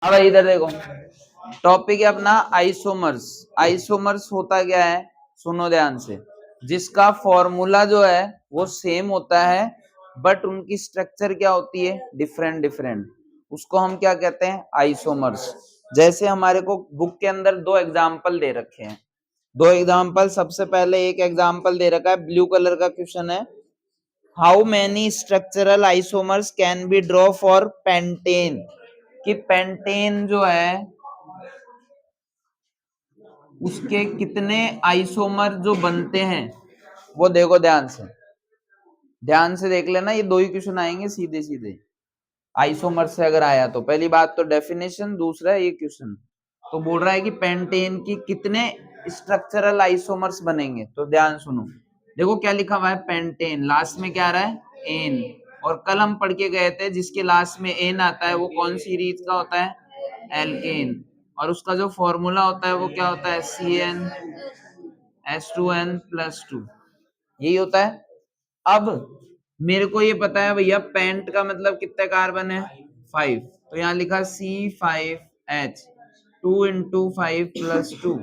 अब इधर देखो, टॉपिक है अपना आइसोमर्स। आइसोमर्स होता क्या है, सुनो ध्यान से। जिसका फॉर्मूला जो है वो सेम होता है, बट उनकी स्ट्रक्चर क्या होती है, डिफरेंट डिफरेंट। उसको हम क्या कहते हैं, आइसोमर्स। जैसे हमारे को बुक के अंदर दो एग्जाम्पल दे रखे हैं, दो एग्जाम्पल। सबसे पहले एक एग्जाम्पल दे रखा है, ब्लू कलर का क्वेश्चन है, how many structural isomers can be draw for pentane. कि पेंटेन जो है उसके कितने आइसोमर जो बनते हैं, वो देखो ध्यान से, ध्यान से देख लेना। ये दो ही क्वेश्चन आएंगे सीधे सीधे आइसोमर से अगर आया तो। पहली बात तो डेफिनेशन, दूसरा ये क्वेश्चन। तो बोल रहा है कि पेंटेन की कितने स्ट्रक्चरल आइसोमर्स बनेंगे, तो ध्यान सुनो। देखो क्या लिखा हुआ है, पेंटेन, लास्ट में क्या आ रहा है, एन। और कल हम पढ़ के गए थे जिसके लास्ट में एन आता है वो कौन सी सीरीज का होता है, एल्केन। और उसका जो फॉर्मूला होता है वो क्या होता है, CnH2n+2, यही होता है। अब मेरे को ये पता है भैया पेंट का मतलब कितने कार्बन है, 5। तो यहाँ लिखा C5H, 2 × 5 + 2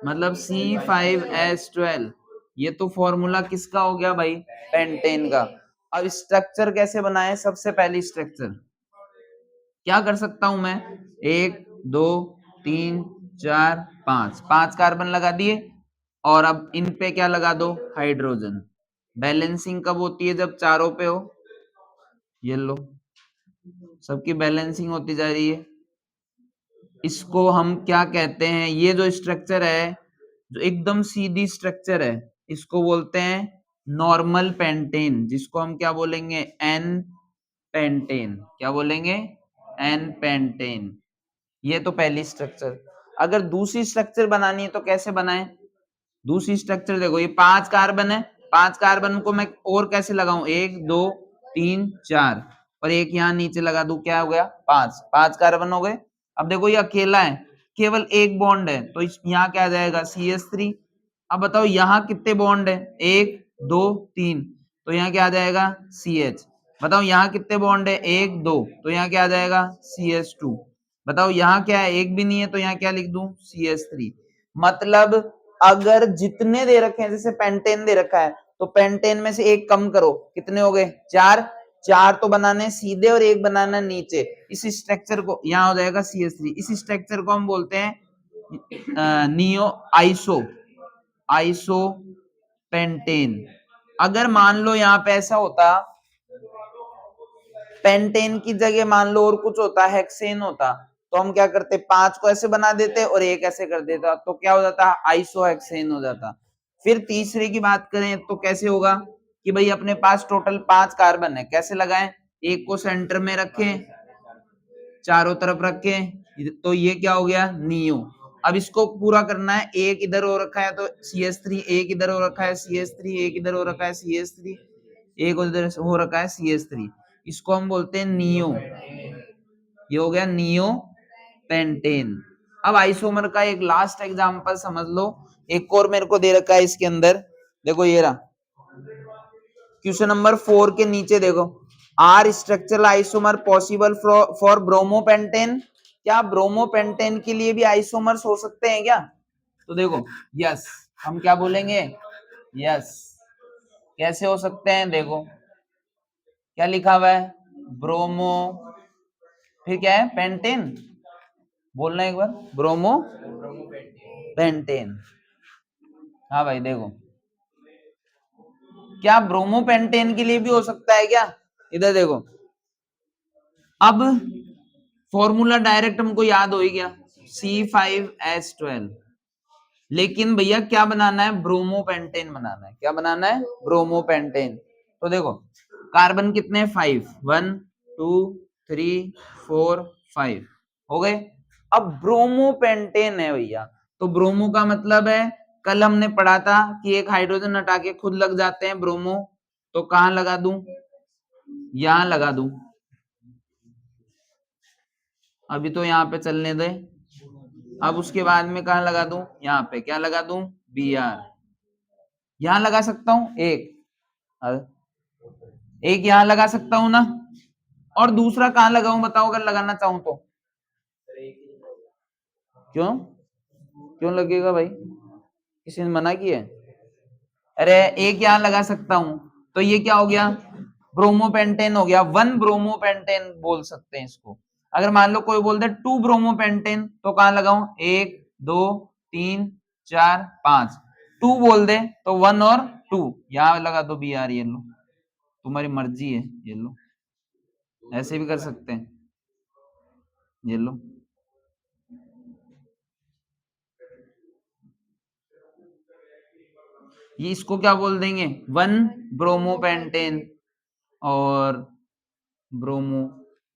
मतलब C5H12। ये तो फॉर्मूला किसका हो गया भाई, पेंटेन का। अब स्ट्रक्चर कैसे बनाए, सबसे पहली स्ट्रक्चर क्या कर सकता हूं मैं, 1 2 3 4 5, 5 कार्बन लगा दिए। और अब इन पे क्या लगा दो, हाइड्रोजन। बैलेंसिंग कब होती है, जब चारों पे हो। ये लो, सबकी बैलेंसिंग होती जा रही है। इसको हम क्या कहते हैं, ये जो स्ट्रक्चर है, जो एकदम सीधी स्ट्रक्चर है, इसको बोलते हैं नॉर्मल पेंटेन, जिसको हम क्या बोलेंगे, एन पेंटेन। क्या बोलेंगे, एन पेंटेन। ये तो पहली स्ट्रक्चर। अगर दूसरी स्ट्रक्चर बनानी है तो कैसे बनाएं, दूसरी स्ट्रक्चर देखो, ये 5 कार्बन है, 5 कार्बन को मैं और कैसे लगाऊं, 1 2 3 4, और एक यहाँ नीचे लगा दूं, क्या हो गया, 5, 5 कार्बन हो गए। अब देखो ये अकेला है, केवल एक बॉन्ड है, तो यहाँ क्या आ जाएगा, CH3। अब बताओ यहाँ कितने बॉन्ड है, 1 2 3, तो यहाँ क्या आ जाएगा, CH। बताओ यहाँ कितने बॉन्ड है, 1 2, तो यहाँ क्या आ जाएगा, CH2। बताओ यहाँ क्या है, एक भी नहीं है, तो यहाँ क्या लिख दूं, CH3। मतलब अगर जितने दे रखे हैं, जैसे पेंटेन दे रखा है, तो पेंटेन में से एक कम करो, कितने हो गए, 4। 4 तो बनाने सीधे और एक बनाना नीचे। इस स्ट्रक्चर को, यहाँ हो जाएगा CH3। इस स्ट्रक्चर को हम बोलते हैं नियो आइसो पेंटेन। अगर मान लो यहाँ पे ऐसा होता, पेंटेन की जगह मान लो और कुछ होता, हेक्सेन होता, तो हम क्या करते, 5 को ऐसे बना देते और एक ऐसे कर देता, तो क्या हो जाता, आइसोहेक्सेन हो जाता। फिर तीसरे की बात करें तो कैसे होगा, कि भाई अपने पास टोटल 5 कार्बन है, कैसे लगाएं, एक को सेंटर में रखें, चारों तरफ रखें, तो ये क्या हो गया, नियो। अब इसको पूरा करना है, एक इधर हो रखा है तो CH3, एक इधर हो रखा है CH3, एक इधर हो रखा है CH3, एक उधर हो रखा है CH3। इसको हम बोलते हैं नियो। ये हो गया नियो पेंटेन। अब आइसोमर का एक लास्ट एग्जांपल समझ लो, एक और मेरे को दे रखा है इसके अंदर, देखो ये रहा क्वेश्चन नंबर 4 के नीचे देखो, R structural isomer possible for bromopentane. क्या ब्रोमोपेंटेन के लिए भी आइसोमर्स हो सकते हैं क्या, तो देखो यस, हम क्या बोलेंगे, यस। कैसे हो सकते हैं, देखो क्या लिखा हुआ है, ब्रोमो, फिर क्या है, पेंटेन, बोलना एक बार, ब्रोमो पेंटेन। हाँ भाई देखो, क्या ब्रोमोपेंटेन के लिए भी हो सकता है क्या, इधर देखो। अब फॉर्मूला डायरेक्ट हमको याद हो ही गया, C5H12। लेकिन भैया क्या बनाना है, ब्रोमोपेंटेन बनाना है। क्या बनाना है, ब्रोमोपेंटेन। तो देखो कार्बन कितने, 5, 1 2 3 4 5 हो गए। अब ब्रोमोपेंटेन है भैया, तो ब्रोमो का मतलब है, कल हमने पढ़ा था कि एक हाइड्रोजन हटा के खुद लग जाते हैं ब्रोमो, तो कहां लगा दूं, यहां लगा दूं। अभी तो यहाँ पे चलने दे। अब उसके बाद में कहा लगा दूं, यहाँ पे क्या लगा दूं, Br। यहां लगा सकता हूं एक यहां लगा सकता हूं ना, और दूसरा कहां लगाऊं बताओ, अगर लगाना चाहूं तो क्यों क्यों लगेगा भाई, किसी ने मना किया है? अरे एक यहाँ लगा सकता हूं, तो ये क्या हो गया, ब्रोमोपेंटेन हो गया, 1 ब्रोमोपेंटेन बोल सकते हैं इसको। अगर मान लो कोई बोल दे 2 ब्रोमोपेंटेन, तो कहां लगाऊं, 1 2 3 4 5, 2 बोल दे तो 1 और 2 यहां लगा दो बी आर, ये लो तुम्हारी मर्जी है, ये लो ऐसे भी कर सकते हैं, ये लो। ये इसको क्या बोल देंगे, 1 ब्रोमोपेंटेन और ब्रोमो,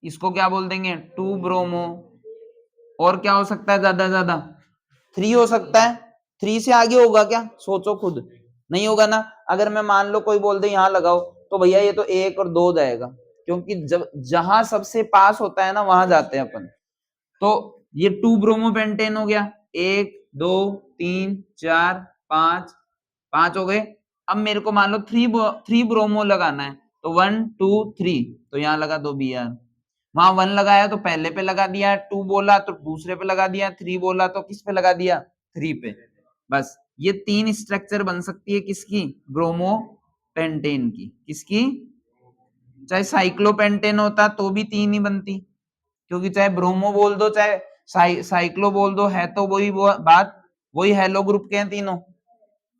इसको क्या बोल देंगे, 2 ब्रोमो, और क्या हो सकता है ज्यादा ज्यादा 3 हो सकता है, 3 से आगे होगा क्या, सोचो खुद, नहीं होगा ना। अगर मैं मान लो कोई बोल दे यहाँ लगाओ, तो भैया ये तो 1 और 2 जाएगा, क्योंकि जब जहां सबसे पास होता है ना वहां जाते हैं अपन। तो ये 2 ब्रोमोपेंटेन हो गया, 1 2 3 4 5, 5 हो गए। अब मेरे को मान लो 3 ब्रोमो लगाना है, तो 1 2 3, तो यहाँ लगा दो बी आर, वहां 1 लगाया तो पहले पे लगा दिया, 2 बोला तो दूसरे पे लगा दिया, 3 बोला तो किस पे लगा दिया, 3 पे। बस ये 3 स्ट्रक्चर बन सकती है किसकी, ब्रोमोपेंटेन की। किसकी, चाहे साइक्लोपेंटेन होता तो भी 3 ही बनती, क्योंकि चाहे ब्रोमो बोल दो चाहे साइक्लो बोल दो, है तो वही बात, वही हेलो ग्रुप के हैं तीनों,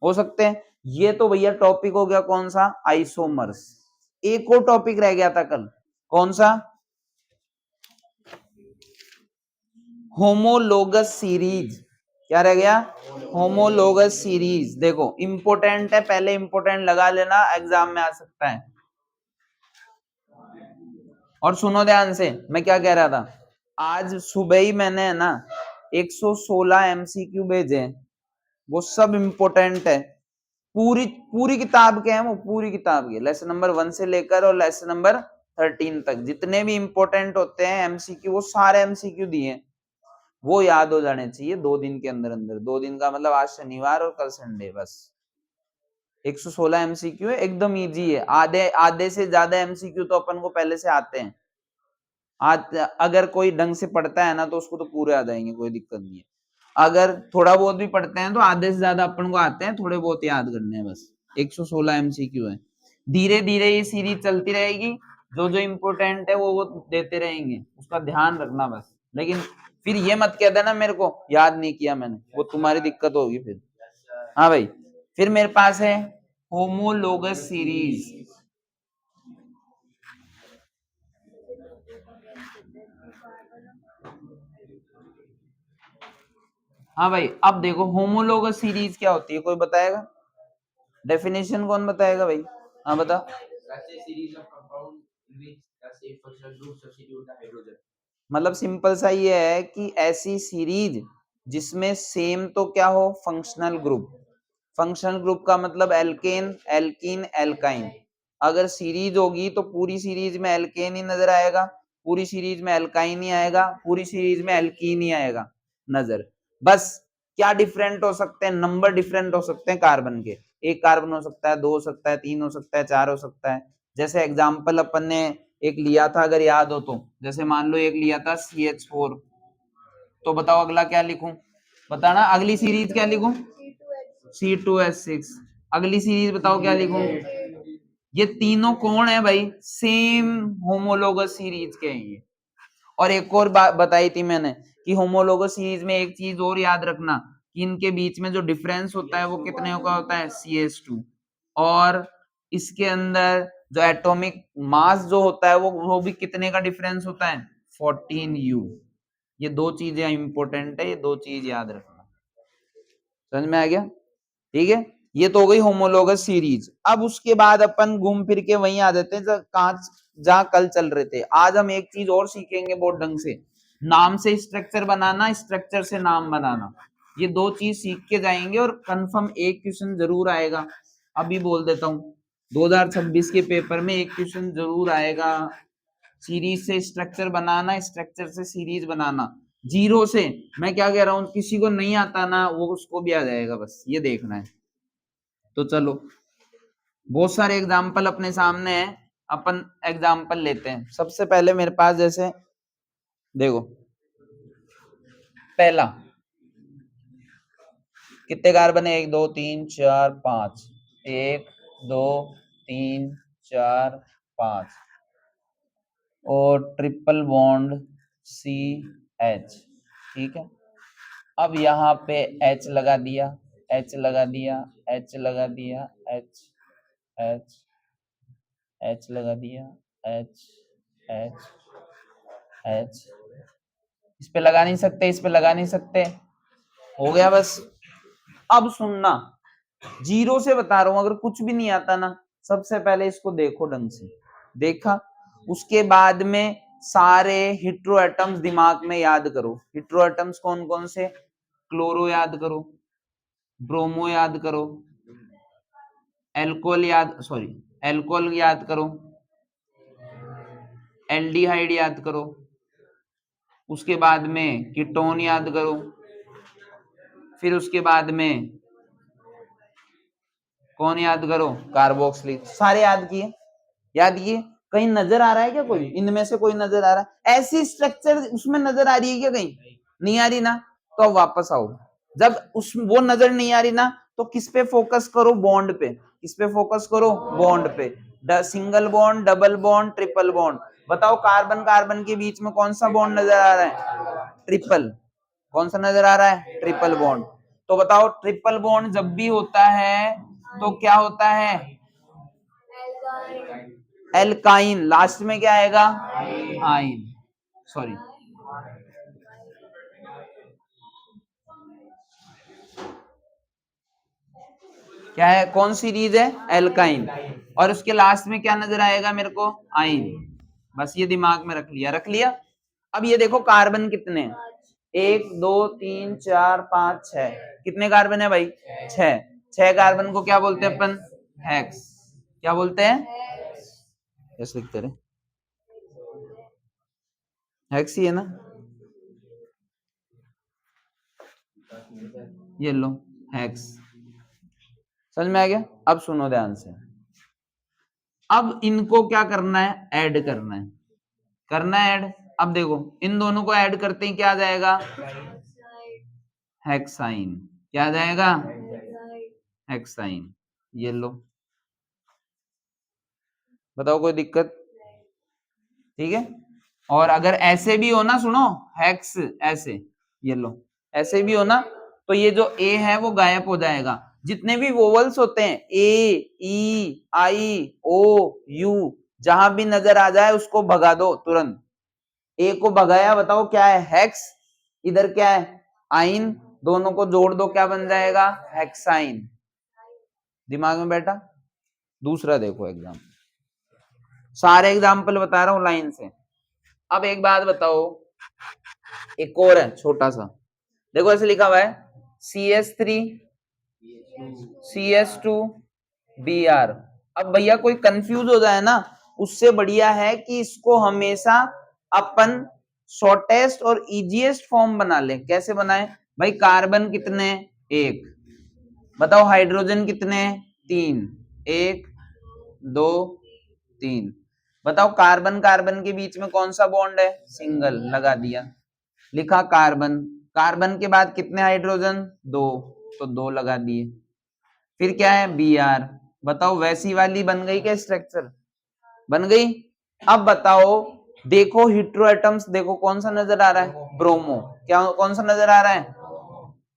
हो सकते हैं। ये तो भैया टॉपिक हो गया कौन सा, आइसोमर्स। एक और टॉपिक रह गया था कल, कौन सा, होमोलोगस सीरीज। क्या रह गया, होमोलोगस सीरीज। देखो इंपोर्टेंट है, पहले इंपोर्टेंट लगा लेना, एग्जाम में आ सकता है। और सुनो ध्यान से, मैं क्या कह रहा था, आज सुबह ही मैंने है ना 116 एमसीक्यू भेजे, वो सब इंपोर्टेंट है, पूरी पूरी किताब के हैं वो, पूरी किताब के, लेसन नंबर 1 से लेकर और लेसन नंबर 13 तक जितने भी इंपोर्टेंट होते हैं एमसीक्यू, वो सारे एमसीक्यू दिए हैं, वो याद हो जाने चाहिए 2 दिन के अंदर अंदर। 2 दिन का मतलब आज शनिवार और कल संडे, बस 116 एमसीक्यू है, एकदम इजी है। आधे आधे से ज्यादा एमसीक्यू तो अपन को पहले से आते हैं, अगर कोई ढंग से पढ़ता है ना तो उसको तो पूरे आ जाएंगे, कोई दिक्कत नहीं है। अगर थोड़ा बहुत भी पढ़ते हैं तो आधे से ज्यादा अपन को आते हैं, थोड़े बहुत याद करने हैं बस। 116 एमसीक्यू है, धीरे धीरे ये सीरीज चलती रहेगी, जो जो इम्पोर्टेंट है वो देते रहेंगे, उसका ध्यान रखना बस। लेकिन फिर ये मत कह देना मेरे को याद नहीं किया मैंने, वो तुम्हारी दिक्कत होगी फिर। हाँ भाई, फिर मेरे पास है होमोलोगस सीरीज। हाँ भाई, अब देखो होमोलोगस सीरीज क्या होती है, कोई बताएगा, डेफिनेशन कौन बताएगा भाई, हाँ बता। मतलब सिंपल सा ये है कि ऐसी सीरीज जिसमें सेम तो क्या हो, फंक्शनल ग्रुप। फंक्शनल ग्रुप का मतलब एल्केन एल्कीन एल्काइन। अगर सीरीज होगी तो पूरी सीरीज में एल्केन ही नजर आएगा, पूरी सीरीज में एल्काइन ही आएगा, पूरी सीरीज में एल्कीन ही आएगा नजर। बस क्या डिफरेंट हो सकते हैं, नंबर डिफरेंट हो सकते हैं कार्बन के, एक कार्बन हो सकता है, 2 हो सकता है, 3 हो सकता है, 4 हो सकता है। जैसे एग्जाम्पल अपन ने एक लिया था, अगर याद हो तो, जैसे मान लो एक लिया था CH4, तो बताओ अगला क्या लिखूं, बताना अगली सीरीज क्या लिखूं, C2H6। अगली सीरीज बताओ क्या लिखूं, ये तीनों कौन है भाई, सेम होमोलोगस सीरीज के हैं ये। और एक और बात बताई थी मैंने कि होमोलोगस सीरीज में एक चीज और याद रखना, कि इनके बीच में जो डिफरेंस होता है वो कितने का होता है, CH2। और इसके अंदर जो एटॉमिक मास जो होता है वो भी कितने का डिफरेंस होता है, 14U। ये 2 चीजें इंपॉर्टेंट है, ये 2 चीज याद रखना। समझ में आ गया, ठीक है। ये तो हो गई होमोलोगस सीरीज। अब उसके बाद अपन घूम फिर के वहीं आ जाते हैं जहां कल चल रहे थे। आज हम एक चीज और सीखेंगे बहुत ढंग से, नाम से स्ट्रक्चर बनाना, स्ट्रक्चर से नाम बनाना। ये 2 चीज सीख के जाएंगे और कंफर्म एक क्वेश्चन जरूर आएगा, अभी बोल देता हूँ, 2026 के पेपर में एक क्वेश्चन जरूर आएगा, सीरीज से स्ट्रक्चर बनाना, स्ट्रक्चर से सीरीज बनाना, जीरो से। मैं क्या कह रहा हूँ, किसी को नहीं आता ना वो उसको भी आ जाएगा, बस ये देखना है। तो चलो, बहुत सारे एग्जाम्पल अपने सामने हैं, अपन एग्जाम्पल लेते हैं। सबसे पहले मेरे पास जैसे देखो, पहला कितने कार्बन है? 1 2 3 4 5, 1 2 3 4 5 और ट्रिपल बॉन्ड CH, ठीक है। अब यहाँ पे H लगा दिया, H लगा दिया, H लगा दिया, H H H लगा दिया, H H H, इस पे लगा नहीं सकते, इस पे लगा नहीं सकते, हो गया बस। अब सुनना, जीरो से बता रहा हूं, अगर कुछ भी नहीं आता ना, सबसे पहले इसको देखो ढंग से, देखा, उसके बाद में सारे हिट्रो एटम्स दिमाग में याद करो। हिट्रो एटम्स कौन कौन से? क्लोरो याद करो, ब्रोमो याद करो, एल्कोहल याद करो, एल्डिहाइड याद करो, उसके बाद में कीटोन याद करो, फिर उसके बाद में कौन याद करो? कार्बोक्सिलिक। सारे याद किए? याद किए? कहीं नजर आ रहा है क्या कोई? इनमें से कोई नजर आ रहा है? ऐसी स्ट्रक्चर उसमें नजर आ रही है क्या कहीं? नहीं आ रही ना, तो अब वापस आओ। जब उस वो नजर नहीं आ रही ना, तो किस पे फोकस करो? बॉन्ड पे। किस पे फोकस करो? बॉन्ड पे। Single bond, double bond, triple bond. बताओ कार्बन कार्बन के बीच में कौन सा बॉन्ड नजर आ रहा है? ट्रिपल। कौन सा नजर आ रहा है? Triple bond. तो बताओ ट्रिपल बॉन्ड जब भी होता है तो क्या होता है? एल्काइन। लास्ट में क्या आएगा? आइन। सॉरी, क्या है? कौन सीरीज है? एल्काइन। और उसके लास्ट में क्या नजर आएगा मेरे को? आइन। बस ये दिमाग में रख लिया, रख लिया। अब ये देखो कार्बन कितने हैं? 1 2 3 4 5 6। कितने कार्बन है भाई? 6। 6 कार्बन को क्या बोलते हैं अपन? हेक्स। क्या बोलते हैं? ऐसे लिखते रहे, हेक्स ही है ना, ये लो हेक्स। समझ में आ गया? अब सुनो ध्यान से, अब इनको क्या करना है? ऐड करना है। करना है ऐड। अब देखो इन दोनों को ऐड करते ही क्या आ जाएगा? हेक्साइन। क्या आ जाएगा? हेक्साइन। ये लो, बताओ कोई दिक्कत? ठीक है। और अगर ऐसे भी हो ना, सुनो, हेक्स ऐसे, ये लो, ऐसे भी हो ना, तो ये जो ए है वो गायब हो जाएगा। जितने भी वोवल्स होते हैं, ए, ई, आई, ओ, यू, जहां भी नजर आ जाए उसको भगा दो तुरंत। ए को भगाया, बताओ क्या है? हेक्स। इधर क्या है? आइन। दोनों को जोड़ दो, क्या बन जाएगा? हेक्साइन। दिमाग में बैठा? दूसरा देखो एग्जाम, सारे एग्जाम्पल बता रहा हूं लाइन से। अब एक बात बताओ, एक और है छोटा सा, देखो ऐसे लिखा हुआ है CS3 CS2 Br। अब भैया कोई कंफ्यूज हो जाए ना, उससे बढ़िया है कि इसको हमेशा अपन शॉर्टेस्ट और इजीएस्ट फॉर्म बना ले। कैसे बनाए भाई? कार्बन कितने? 1। बताओ हाइड्रोजन कितने? 3। 1 2 3। बताओ कार्बन कार्बन के बीच में कौन सा बॉन्ड है? सिंगल। लगा दिया, लिखा कार्बन। कार्बन के बाद कितने हाइड्रोजन? 2, तो 2 लगा दिए। फिर क्या है? Br। बताओ वैसी वाली बन गई क्या स्ट्रक्चर? बन गई। अब बताओ, देखो हिट्रो एटम्स, देखो कौन सा नजर आ रहा है? ब्रोमो। क्या कौन सा नजर आ रहा है?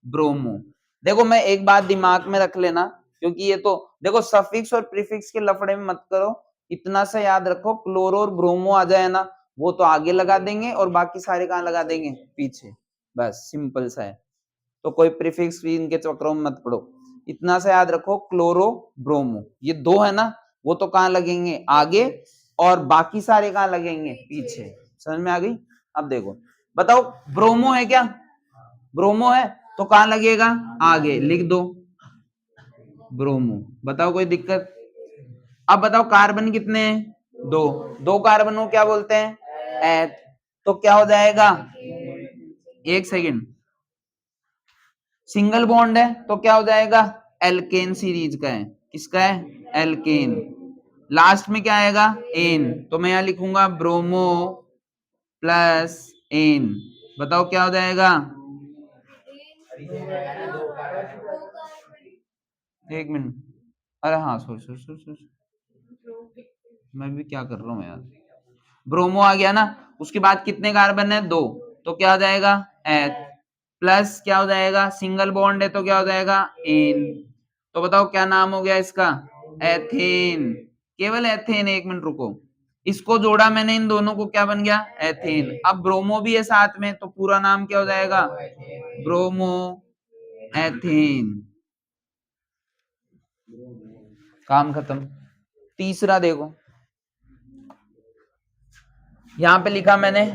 ब्रोमो। देखो मैं एक बात दिमाग में रख लेना, क्योंकि ये तो देखो सफिक्स और प्रीफिक्स के लफड़े में मत करो, इतना सा याद रखो, क्लोरो और ब्रोमो आ जाए ना, वो तो आगे लगा देंगे और बाकी सारे कहां लगा देंगे? पीछे। बस सिंपल सा है, तो कोई प्रीफिक्स भी इनके चक्रों में मत पड़ो। इतना सा याद रखो, क्लोरो ब्रोमो ये दो है ना, वो तो कहां लगेंगे? आगे, और बाकी सारे कहां लगेंगे? पीछे। समझ में आ गई? अब देखो, बताओ ब्रोमो है क्या? ब्रोमो है तो कहां लगेगा? आगे। लिख दो ब्रोमो। बताओ कोई दिक्कत? अब बताओ कार्बन कितने हैं? 2। 2 कार्बन को क्या बोलते हैं? एथ। तो क्या हो जाएगा? एक सेकेंड, सिंगल बॉन्ड है तो क्या हो जाएगा? एल्केन सीरीज का है। किसका है? एल्केन। लास्ट में क्या आएगा? एन। तो मैं यहां लिखूंगा ब्रोमो प्लस एन। बताओ क्या हो जाएगा? एक मिनट, अरे हाँ सॉरी सॉरी सॉरी सॉरी, मैं भी क्या कर रहा हूँ यार। ब्रोमो आ गया ना, उसके बाद कितने कार्बन है? 2, तो क्या हो जाएगा? एच। प्लस क्या हो जाएगा? सिंगल बॉन्ड है तो क्या हो जाएगा? एन। तो बताओ क्या नाम हो गया इसका? एथेन। केवल एथेन। एक मिनट रुको, इसको जोड़ा मैंने इन दोनों को, क्या बन गया? एथेन। अब ब्रोमो भी है साथ में, तो पूरा नाम क्या हो जाएगा? Bromo ethane. काम खत्म। तीसरा देखो, यहां पे लिखा मैंने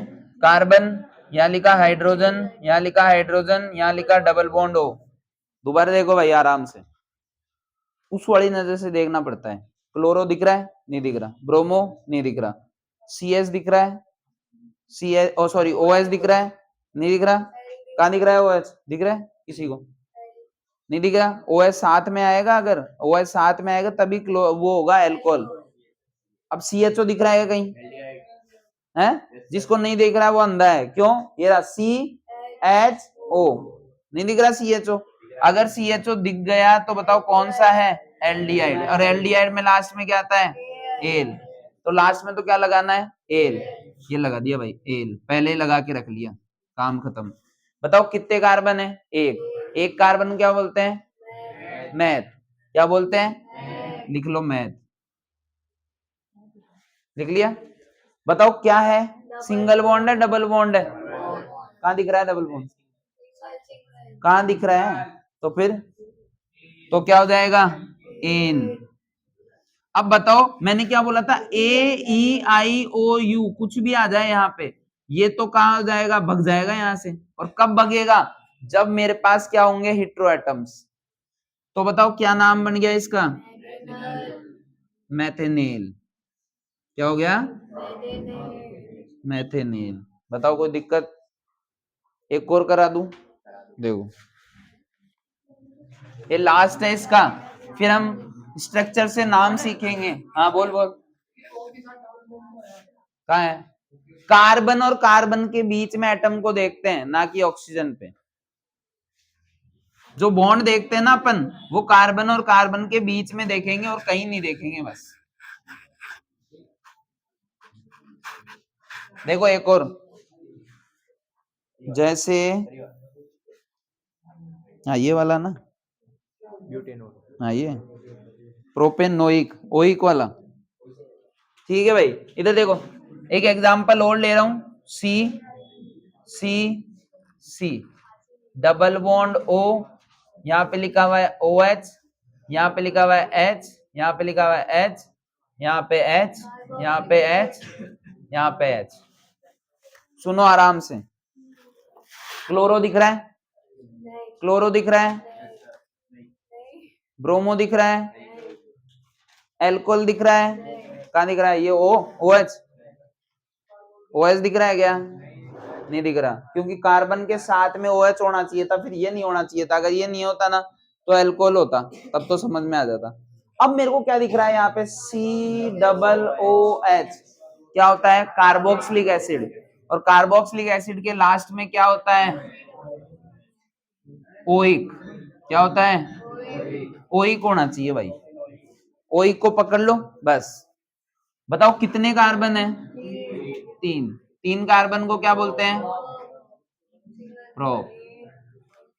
कार्बन, यहां लिखा हाइड्रोजन, यहां लिखा हाइड्रोजन, यहां लिखा डबल बॉन्ड हो। दोबारा देखो भाई आराम से, उस वाली नजर से देखना पड़ता है। क्लोरो दिख रहा है? नहीं दिख रहा। ब्रोमो नहीं दिख रहा। सी एस दिख रहा है? सी एस, ओ सॉरी, ओ एस दिख रहा है? नहीं दिख रहा। कहां दिख रहा है? ओ एच दिख रहा है किसी को? नहीं दिख रहा। ओ एस साथ में आएगा, अगर ओ एस साथ में आएगा तभी वो होगा एल्कोहल। अब सी एच ओ दिख रहा है कहीं? है? जिसको नहीं दिख रहा है वो अंधा है। क्यों? ये रहा सी एच ओ, नहीं दिख रहा सी एच ओ। अगर सी एच ओ दिख गया तो बताओ कौन सा है? एल्डिहाइड। और एल्डिहाइड में लास्ट में क्या आता है? एल। तो लास्ट में तो क्या लगाना है? एल। ये लगा दिया भाई, एल पहले ही लगा के रख लिया, काम खत्म। बताओ कितने कार्बन है? एक। एक कार्बन क्या बोलते हैं? मैथ। क्या बोलते हैं? लिख लो मैथ। लिख लिया। बताओ क्या है? सिंगल बॉन्ड है डबल बॉन्ड है? कहां दिख रहा है डबल बॉन्ड? कहां दिख रहा है? तो फिर तो क्या हो जाएगा? इन। अब बताओ मैंने क्या बोला था? ए ई आई ओ यू कुछ भी आ जाए यहाँ पे, ये तो कहां हो जाएगा? भग जाएगा यहाँ से। और कब भगेगा? जब मेरे पास क्या होंगे? Hetero atoms. तो बताओ क्या नाम बन गया इसका? मैथेनेल। क्या हो गया? मैथेनेल। बताओ कोई दिक्कत? एक और करा दूं? देखो ये लास्ट है इसका, फिर हम स्ट्रक्चर से नाम सीखेंगे। हाँ बोल बोल। कहाँ है? कार्बन और कार्बन के बीच में एटम को देखते हैं, ना कि ऑक्सीजन पे। जो बॉन्ड देखते हैं ना अपन, वो कार्बन और कार्बन के बीच में देखेंगे और कहीं नहीं देखेंगे बस। देखो एक और, जैसे हाँ ये वाला ना, हाँ ये प्रोपेनोइक ओइक वाला। ठीक है भाई, इधर देखो एक एग्जांपल और ले रहा हूं। सी सी सी डबल बॉन्ड ओ, यहाँ पे लिखा हुआ है ओ एच, यहाँ पे लिखा हुआ है एच, यहाँ पे लिखा हुआ है एच, यहाँ पे एच, यहाँ पे एच, यहाँ पे एच। सुनो आराम से, क्लोरो दिख रहा है? क्लोरो दिख रहा है? ब्रोमो दिख रहा है? एल्कोहल दिख रहा है? कहाँ दिख रहा है? ये ओ एच, ओ एच दिख रहा है क्या? नहीं दिख रहा, क्योंकि कार्बन के साथ में OH होना चाहिए था, फिर ये नहीं होना चाहिए था। अगर ये नहीं होता ना तो एल्कोहल होता, तब तो समझ में आ जाता। अब मेरे को क्या दिख रहा है यहाँ पे? COOH क्या होता है? Carboxylic acid. और कार्बोक्सिलिक एसिड के लास्ट में क्या होता है? ओइक। क्या होता है? ओइक होना चाहिए भाई। ओइक को पकड़ लो बस। बताओ कितने कार्बन है? 3। 3 कार्बन को क्या बोलते हैं? प्रोप।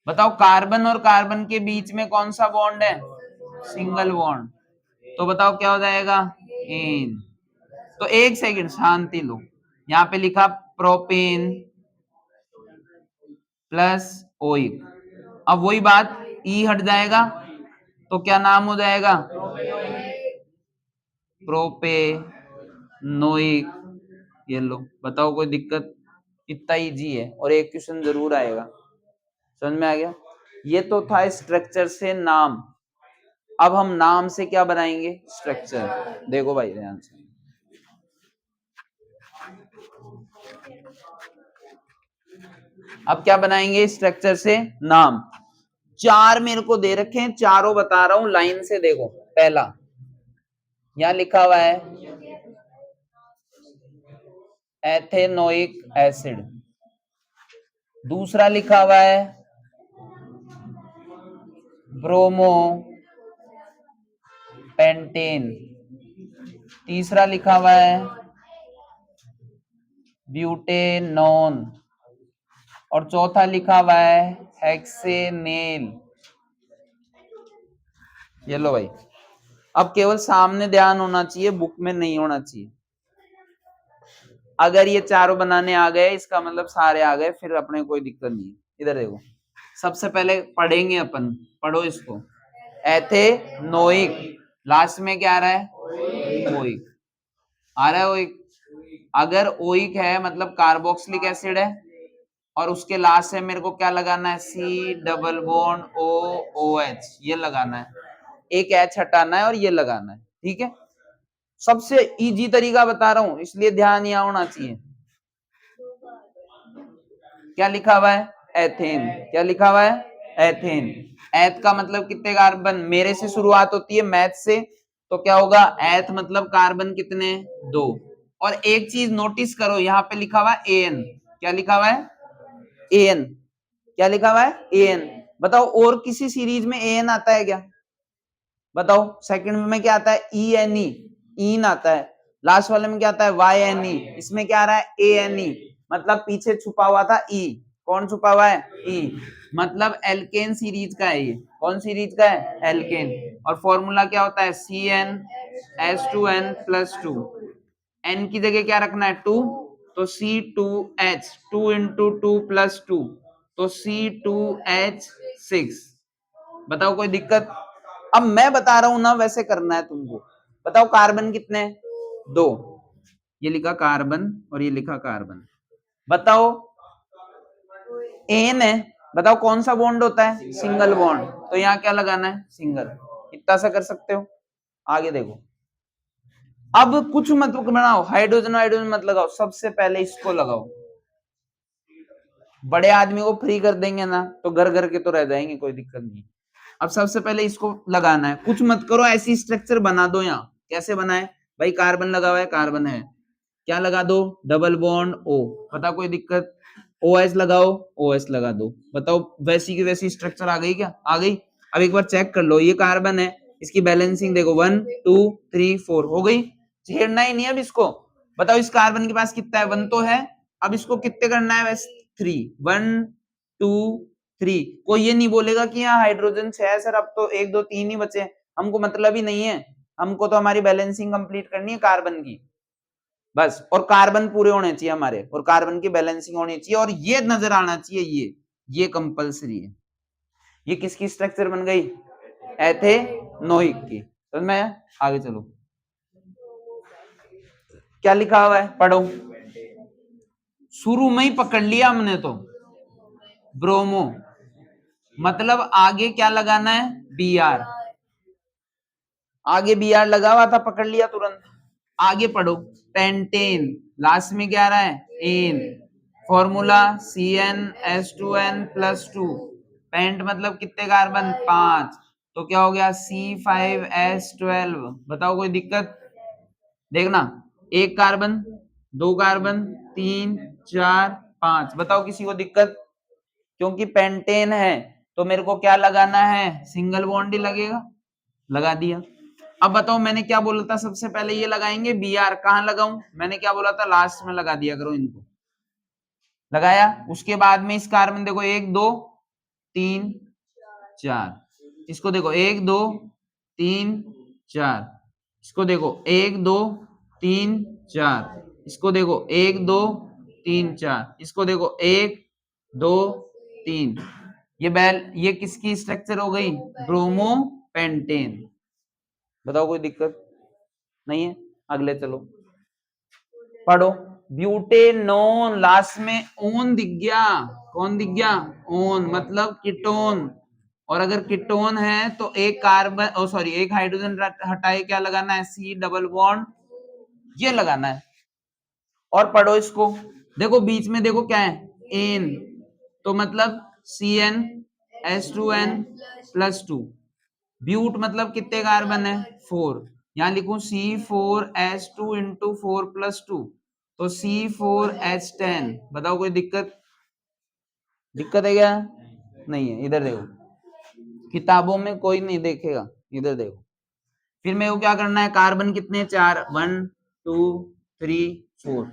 बताओ कार्बन और कार्बन के बीच में कौन सा बॉन्ड है? Single bond. तो बताओ क्या हो जाएगा? एन। तो एक सेकंड शांति लो, यहाँ पे लिखा प्रोपेन प्लस ओइक। अब वही बात, ई हट जाएगा तो क्या नाम हो जाएगा? प्रोपेनोइक। ये लो, बताओ कोई दिक्कत? इतना इजी है, और एक क्वेश्चन जरूर आएगा। समझ में आ गया? ये तो था स्ट्रक्चर से नाम। अब हम नाम से क्या बनाएंगे? स्ट्रक्चर। देखो भाई ध्यान से, अब क्या बनाएंगे स्ट्रक्चर से? नाम। 4 मेरे को दे रखे हैं, चारों बता रहा हूं लाइन से। देखो पहला यहां लिखा हुआ है एथेनोइक एसिड, दूसरा लिखा हुआ है ब्रोमो पेंटेन, तीसरा लिखा हुआ है ब्यूटेनॉन, और चौथा लिखा हुआ है हेक्सेनेल। ये लो भाई, अब केवल सामने ध्यान होना चाहिए, बुक में नहीं होना चाहिए। अगर ये चारों बनाने आ गए इसका मतलब सारे आ गए, फिर अपने कोई दिक्कत नहीं है। इधर देखो, सबसे पहले पढ़ेंगे अपन, पढ़ो इसको, एथेनोइक, लास्ट में क्या आ रहा है, ओइक आ रहा है, ओइक। अगर ओइक है मतलब कार्बोक्सिलिक एसिड है, और उसके लास्ट से मेरे को क्या लगाना है, C double bond O O H, ये लगाना है, एक एच हटाना है और ये लगाना है, ठीक है। सबसे इजी तरीका बता रहा हूं, इसलिए ध्यान यहाँ होना चाहिए। क्या लिखा हुआ है, एथेन, क्या लिखा हुआ है, एथेन। एथ का मतलब कितने कार्बन, मेरे से शुरुआत होती है मैथ से, तो क्या होगा, एथ मतलब कार्बन कितने, 2। और एक चीज नोटिस करो, यहाँ पे लिखा हुआ है एन, क्या लिखा हुआ है, एन, क्या लिखा हुआ है, एन। बताओ और किसी सीरीज में एन आता है क्या, बताओ। सेकंड में क्या आता है, ई एन ई, इन आता है। लास्ट वाले में क्या आता है, वाई एन ई। इसमें क्या आ रहा है, ए एन ई, मतलब पीछे छुपा हुआ था ई। कौन छुपा हुआ है, ई, मतलब एल्केन सीरीज का है ये। कौन सीरीज का है, एल्केन। और फॉर्मूला क्या होता है, C N S two N plus two, N की जगह क्या रखना है, 2, तो C2H, 2 इंटू 2 प्लस 2, तो C2H6। बताओ कोई दिक्कत। अब मैं बता रहा हूं ना, वैसे करना है तुमको। बताओ कार्बन कितने, 2, ये लिखा कार्बन और ये लिखा कार्बन। बताओ एन है, बताओ कौन सा बॉन्ड होता है, सिंगल बॉन्ड, तो यहाँ क्या लगाना है, सिंगल। इतना सा कर सकते हो। आगे देखो, अब कुछ मत बनाओ, हाइड्रोजन हाइड्रोजन मत लगाओ, सबसे पहले इसको लगाओ। बड़े आदमी को फ्री कर देंगे ना तो घर घर के तो रह जाएंगे, कोई दिक्कत नहीं। अब सबसे पहले इसको लगाना है, कुछ मत करो, ऐसी स्ट्रक्चर बना दो। यहाँ कैसे बनाए भाई, कार्बन लगा हुआ है, कार्बन है, क्या लगा दो, डबल बॉन्ड ओ, बताओ कोई दिक्कत। ओ एस लगाओ, ओ एस लगा दो, बताओ वैसी की वैसी स्ट्रक्चर आ गई क्या, आ गई। अब एक बार चेक कर लो, ये कार्बन है, इसकी बैलेंसिंग देखो, 1 2 3 4 हो गई। छेड़ना ही नहीं अब इसको। बताओ इस कार्बन के पास कितना है, 1 तो है, अब इसको कितने करना है, वैसे 3, 1 2 3। कोई ये नहीं बोलेगा कि यहाँ हाइड्रोजन 6 है सर, अब तो 1 2 3 ही बचे, हमको मतलब ही नहीं है, हमको तो हमारी बैलेंसिंग कंप्लीट करनी है कार्बन की बस। और कार्बन पूरे होने चाहिए हमारे, और कार्बन की बैलेंसिंग होनी चाहिए, और ये नजर आना चाहिए, ये कंपलसरी है। ये किसकी स्ट्रक्चर बन गई, एथेनोइक की। तो मैं आगे चलो, क्या लिखा हुआ है, पढ़ो। शुरू में ही पकड़ लिया हमने तो, ब्रोमो, मतलब आगे क्या लगाना है, बी आर, आगे बी आर लगा हुआ था, पकड़ लिया तुरंत। आगे पढ़ो, पेंटेन, लास्ट में क्या आ रहा है, एन, फॉर्मूला CnH2n+2, पेंट मतलब कितने कार्बन, 5, तो क्या हो गया, C5H12। बताओ कोई दिक्कत, देखना, एक कार्बन, 2 कार्बन, 3 4 5, बताओ किसी को दिक्कत। क्योंकि पेंटेन है तो मेरे को क्या लगाना है, सिंगल बॉन्ड ही लगेगा, लगा दिया। अब बताओ मैंने क्या बोला था, सबसे पहले ये लगाएंगे बी आर, कहां लगाऊं, मैंने क्या बोला था, लास्ट में लगा दिया करो इनको, लगाया। उसके बाद में इस कार्बन देखो, 1 2 3 4, इसको देखो 1 2 3 4, इसको देखो 1 2 3 4, इसको देखो 1 2 3 4, इसको देखो 1 2 3। ये किसकी स्ट्रक्चर हो गई, ब्रोमो पेंटेन। बताओ कोई दिक्कत नहीं है। अगले चलो, पढ़ो, ब्यूटेनोन, लास्ट में ओन दिख गया, कौन दिख गया, ओन, मतलब कीटोन। और अगर कीटोन है तो एक कार्बन, ओ सॉरी, एक हाइड्रोजन हटाए, क्या लगाना है, सी डबल बॉन्ड, ये लगाना है। और पढ़ो इसको, देखो बीच में देखो क्या है, एन, तो मतलब CnH2n+2, ब्यूट मतलब कितने कार्बन है, 4, यहां लिखूं C4H2 इंटू 4+2, तो C4H10। बताओ कोई दिक्कत, दिक्कत है क्या, नहीं है। इधर देखो, किताबों में कोई नहीं देखेगा, इधर देखो, फिर मेरे को क्या करना है, कार्बन कितने, 4, 1 2 3 4,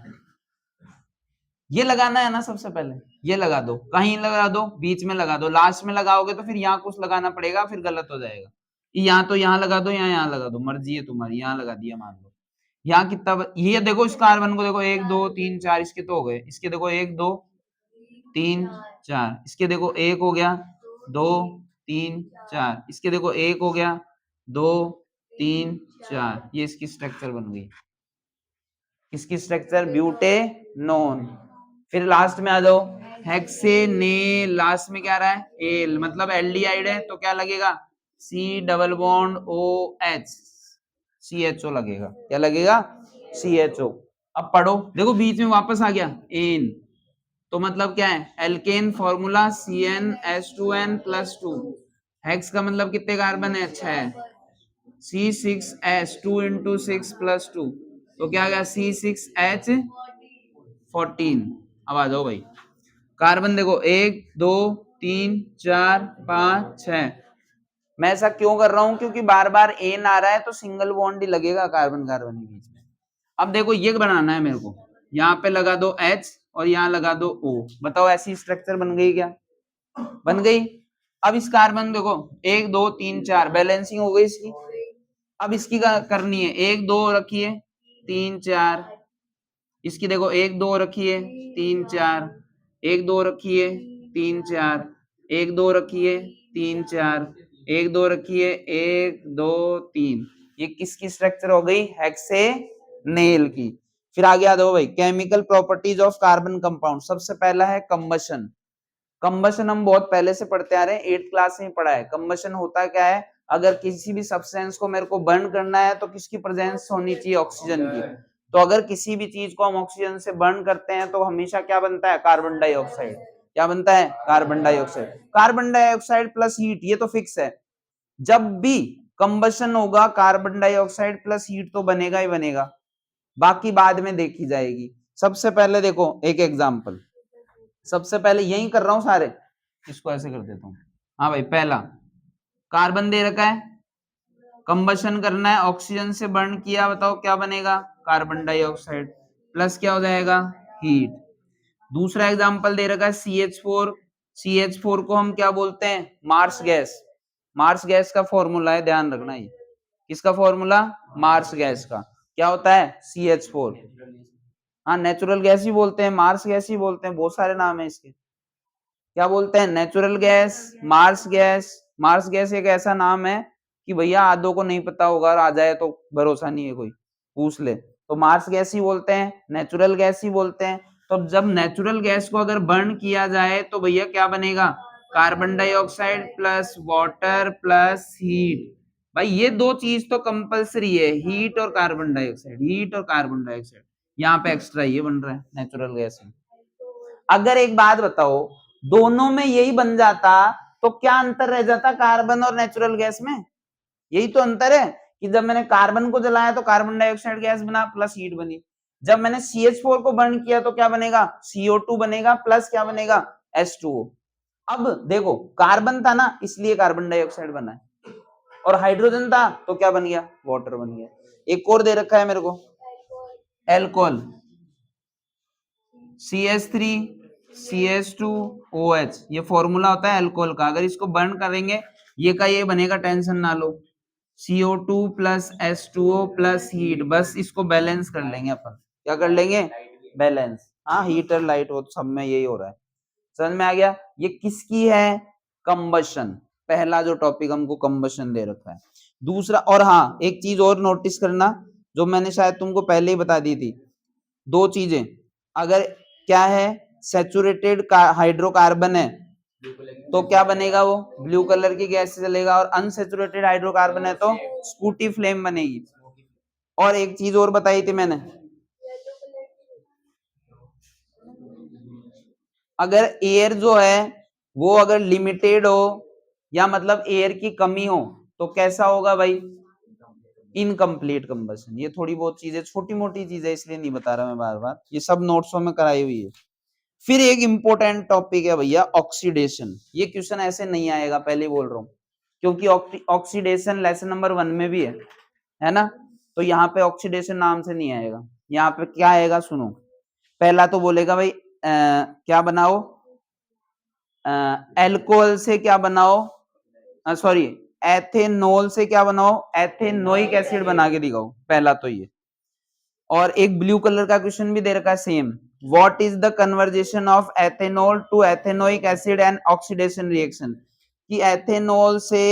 ये लगाना है ना सबसे पहले, ये लगा दो, कहीं लगा दो, बीच में लगा दो, लास्ट में लगाओगे तो फिर यहाँ कुछ लगाना पड़ेगा, फिर गलत हो जाएगा। यहाँ तो यहाँ लगा दो, यहाँ लगा दो, मर्जी है तुम्हारी, यहाँ लगा दिया मान लो। यहाँ कितना, ये देखो इस कार्बन को देखो, 1 2 3 4, इसके तो हो गए, इसके देखो 1 2 3 4, इसके देखो 1 हो गया, 2 3 4, इसके देखो 1 हो गया, 2 3 4, ये इसकी स्ट्रक्चर बन गई। इसकी स्ट्रक्चर ब्यूटेनोन। फिर लास्ट में आ जाओ, हेक्सेनेल, लास्ट में क्या आ रहा है, एल, मतलब एल्डिहाइड है तो क्या लगेगा, C double bond O H, CHO लगेगा, क्या लगेगा, CHO। अब पढ़ो, देखो बीच में वापस आ गया एन, तो मतलब क्या है, एल्केन फॉर्मूला CnH2n+2, हेक्स का मतलब कितने कार्बन है, 6, C6H2 × 6+2, तो क्या आ गया, C6H14। अब आ जाओ भाई, कार्बन देखो 1 2 3 4 5 6, मैं ऐसा क्यों कर रहा हूं, क्योंकि बार बार एन आ रहा है तो सिंगल बॉन्ड ही लगेगा कार्बन कार्बन के बीच में। अब देखो ये बनाना है मेरे को, यहाँ पे लगा दो H और यहाँ लगा दो O, बताओ ऐसी स्ट्रक्चर बन गई क्या, बन गई। अब इस कार्बन देखो 1 2 3 4, बैलेंसिंग हो गई इसकी। अब इसकी करनी है, 1 2 रखिए 3 4, इसकी देखो 1 2 रखिए 3 4, 1 2 रखिए 3 4, 1 2 रखिए 3 4, 1 2 रखिए 1 2 3, ये किसकी स्ट्रक्चर हो गई, हेक्सेनेल की। फिर आगे आ जाओ भाई, chemical properties of carbon compound. सबसे पहला है कंबशन। कंबशन हम बहुत पहले से पढ़ते आ रहे हैं, 8th क्लास में पढ़ा है। कंबशन होता क्या है, अगर किसी भी सब्सटेंस को मेरे को बर्न करना है तो किसकी प्रेजेंस होनी चाहिए, ऑक्सीजन की। तो अगर किसी भी चीज को हम ऑक्सीजन से बर्न करते हैं तो हमेशा क्या बनता है, कार्बन डाइऑक्साइड। क्या बनता है, carbon dioxide. Carbon dioxide plus heat, ये तो फिक्स है, जब भी कंबशन होगा कार्बन डाइऑक्साइड प्लस हीट तो बनेगा ही बनेगा, बाकी बाद में देखी जाएगी। सबसे पहले देखो एक एग्जांपल, सबसे पहले यही कर रहा हूं सारे, इसको ऐसे कर देता हूं। हाँ भाई, पहला कार्बन दे रखा है, कंबशन करना है, ऑक्सीजन से बर्न किया, बताओ क्या बनेगा, कार्बन डाइऑक्साइड प्लस क्या हो जाएगा, हीट। दूसरा एग्जांपल दे रखा है CH4, CH4 को हम क्या बोलते हैं, मार्स गैस। मार्स गैस का फॉर्मूला है, ध्यान रखना, ये किसका फॉर्मूला, मार्स गैस का। क्या होता है, CH4। हाँ, नेचुरल गैस ही बोलते हैं, मार्स गैस ही बोलते हैं, बहुत सारे नाम है इसके। क्या बोलते हैं, natural gas, marsh gas. Marsh gas एक ऐसा नाम है कि भैया आधों को नहीं पता होगा और आ जाए तो भरोसा नहीं है, कोई पूछ ले तो मार्स गैस ही बोलते हैं, नेचुरल गैस ही बोलते हैं। तो जब नेचुरल गैस को अगर बर्न किया जाए तो भैया क्या बनेगा, carbon dioxide plus water plus heat. भाई ये दो चीज तो कंपलसरी है, हीट और कार्बन डाइऑक्साइड, हीट और कार्बन डाइऑक्साइड। यहाँ पे एक्स्ट्रा ये बन रहा है नेचुरल गैस में। अगर एक बात बताओ, दोनों में यही बन जाता तो क्या अंतर रह जाता कार्बन और नेचुरल गैस में, यही तो अंतर है कि जब मैंने कार्बन को जलाया तो कार्बन डाइऑक्साइड गैस बना प्लस हीट बनी, जब मैंने CH4 को बर्न किया तो क्या बनेगा, CO2 बनेगा प्लस क्या बनेगा, H2O। अब देखो कार्बन था ना, इसलिए कार्बन डाइऑक्साइड बना है, और हाइड्रोजन था तो क्या बन गया, वाटर बन गया। एक और दे रखा है मेरे को, एल्कोहल, CH3 CH2OH, ये फॉर्मूला होता है अल्कोहल का। अगर इसको बर्न करेंगे ये का ये बनेगा, टेंशन ना लो, CO2 plus H2O plus heat, बस इसको बैलेंस कर लेंगे अपन। क्या कर लेंगे, बैलेंस। हाँ, हीट और लाइट हो सब में यही हो रहा है, समझ में आ गया। ये किसकी है, कंबशन। पहला जो टॉपिक हमको कंबशन दे रखा है। दूसरा, और हाँ एक चीज और नोटिस करना जो मैंने शायद तुमको पहले ही बता दी थी, दो चीजें, अगर क्या है, सैचुरेटेड हाइड्रोकार्बन है तो क्या बनेगा, वो ब्लू कलर की गैस से चलेगा, और अनसैचुरेटेड हाइड्रोकार्बन है तो स्कूटी फ्लेम बनेगी। और एक चीज और बताई थी मैंने, अगर एयर जो है वो अगर लिमिटेड हो या मतलब एयर की कमी हो तो कैसा होगा भाई, इनकम्प्लीट कंबशन। ये थोड़ी बहुत चीजें छोटी मोटी चीजें इसलिए नहीं बता रहा मैं बार बार, ये सब नोट्सों में कराई हुई है। फिर एक इंपॉर्टेंट टॉपिक है भैया, ऑक्सीडेशन। ये क्वेश्चन ऐसे नहीं आएगा, पहले बोल रहा हूँ, क्योंकि ऑक्सीडेशन लेसन नंबर 1 में भी है। है ना, तो यहाँ पे ऑक्सीडेशन नाम से नहीं आएगा, यहाँ पे क्या आएगा सुनो। पहला तो बोलेगा भाई क्या बनाओ, एल्कोहल से क्या बनाओ, सॉरी एथेनॉल से क्या बनाओ, एथेनोइक एसिड बना के दिखाओ, पहला तो ये। और एक ब्लू कलर का क्वेश्चन भी दे रखा है same, what is the conversion of ethanol to ethanoic acid and oxidation reaction, कि एथेनॉल से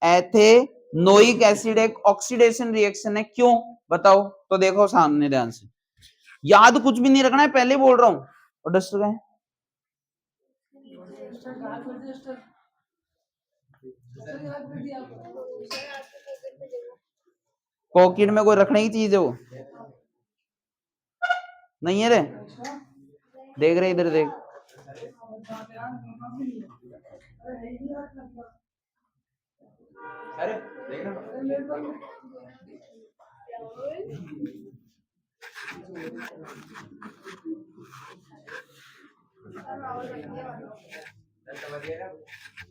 एथेनोइक एसिड एक ऑक्सीडेशन रिएक्शन है, क्यों बताओ। तो देखो सामने ध्यान से, याद कुछ भी नहीं रखना है, पहले बोल रहा हूं। और डस्टर गए पॉकेट में कोई रखने की चीज है वो नहीं है रे, देख रहे इधर देख। अरे देखना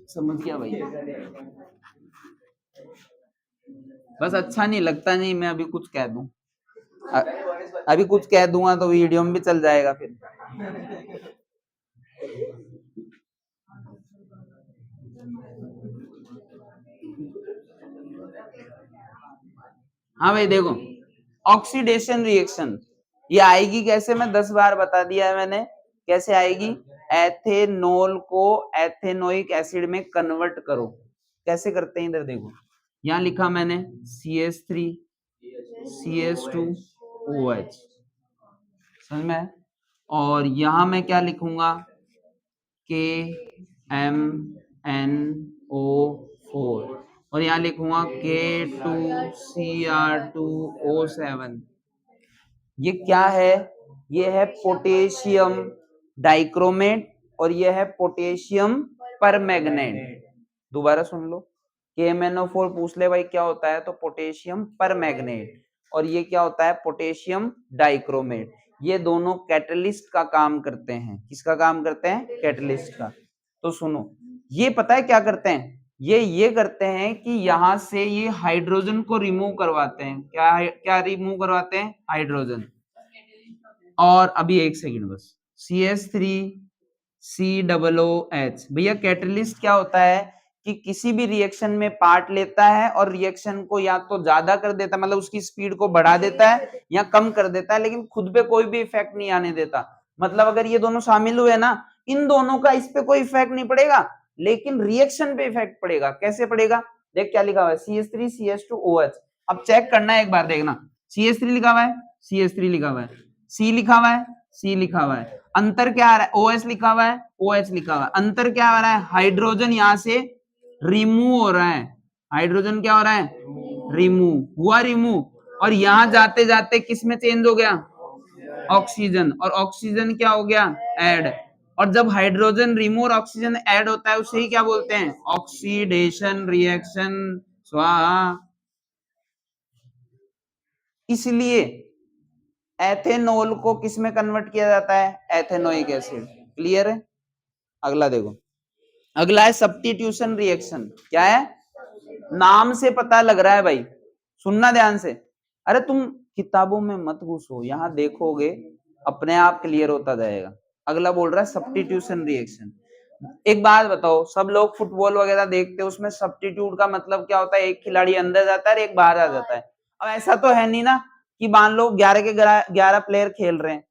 समझ गया भाई, बस अच्छा नहीं लगता, नहीं मैं अभी कुछ कह दूं, अभी कुछ कह दूंगा तो वीडियो में भी चल जाएगा फिर। हाँ भाई देखो, ऑक्सीडेशन रिएक्शन ये आएगी कैसे, मैं 10 बार बता दिया है मैंने कैसे आएगी। एथेनॉल को एथेनोइक एसिड में कन्वर्ट करो, कैसे करते हैं इधर देखो, यहाँ लिखा मैंने CH3 CH2OH, समझ में। और यहां मैं क्या लिखूंगा, KMnO4, और यहाँ लिखूंगा K2Cr2O7। ये क्या है, ये है पोटेशियम डाइक्रोमेट और ये है पोटेशियम परमैंगनेट। दोबारा सुन लो, KMnO4 पूछ ले भाई क्या होता है, तो पोटेशियम परमैंगनेट, और ये क्या होता है, पोटेशियम डाइक्रोमेट। ये दोनों कैटलिस्ट का काम करते हैं, किसका काम करते हैं, कैटलिस्ट का। तो सुनो, ये पता है क्या करते हैं, ये करते हैं कि यहां से ये हाइड्रोजन को रिमूव करवाते हैं, क्या क्या रिमूव करवाते हैं, हाइड्रोजन। और अभी एक सेकंड बस, CH3COOH, भैया कैटलिस्ट क्या होता है कि किसी भी रिएक्शन में पार्ट लेता है और रिएक्शन को या तो ज्यादा कर देता है, मतलब उसकी स्पीड को बढ़ा देता है या कम कर देता है, लेकिन खुद पे कोई भी इफेक्ट नहीं आने देता। मतलब अगर ये दोनों शामिल हुए ना, इन दोनों का इस पे कोई इफेक्ट नहीं पड़ेगा, लेकिन रिएक्शन पे इफेक्ट पड़ेगा। कैसे पड़ेगा, देख क्या लिखा हुआ है, CH3CH2OH। अब चेक करना है एक बार, देखना CH3 लिखा हुआ है, CH3 लिखा हुआ है, C लिखा हुआ है, C लिखा हुआ है, अंतर क्या आ रहा है, OH लिखा हुआ है, OH लिखा हुआ है, अंतर क्या आ रहा है, हाइड्रोजन यहां से रिमूव हो रहा है, हाइड्रोजन क्या हो रहा है, रिमूव हुआ, रिमूव, और यहां जाते जाते किस में चेंज हो गया, ऑक्सीजन, और ऑक्सीजन क्या हो गया, ऐड। और जब हाइड्रोजन रिमूव और ऑक्सीजन ऐड होता है उसे ही क्या बोलते हैं, ऑक्सीडेशन रिएक्शन। स्वाहा। इसलिए एथेनॉल को किस में कन्वर्ट किया जाता है, एथेनोइक एसिड। क्लियर है। अगला देखो, अगला है सब्स्टिट्यूशन रिएक्शन। क्या है, नाम से पता लग रहा है भाई, सुनना ध्यान से। अरे तुम किताबों में मत घुसो, यहां देखोगे अपने आप क्लियर होता जाएगा। अगला बोल रहा है सब्स्टिट्यूशन रिएक्शन। एक बात बताओ, सब लोग फुटबॉल वगैरह देखते हैं, उसमें सब्स्टिट्यूट का मतलब क्या होता है, एक खिलाड़ी अंदर जाता है और एक बाहर आ जाता है। अब ऐसा तो है नहीं ना कि मान लो 11 के 11 प्लेयर खेल रहे हैं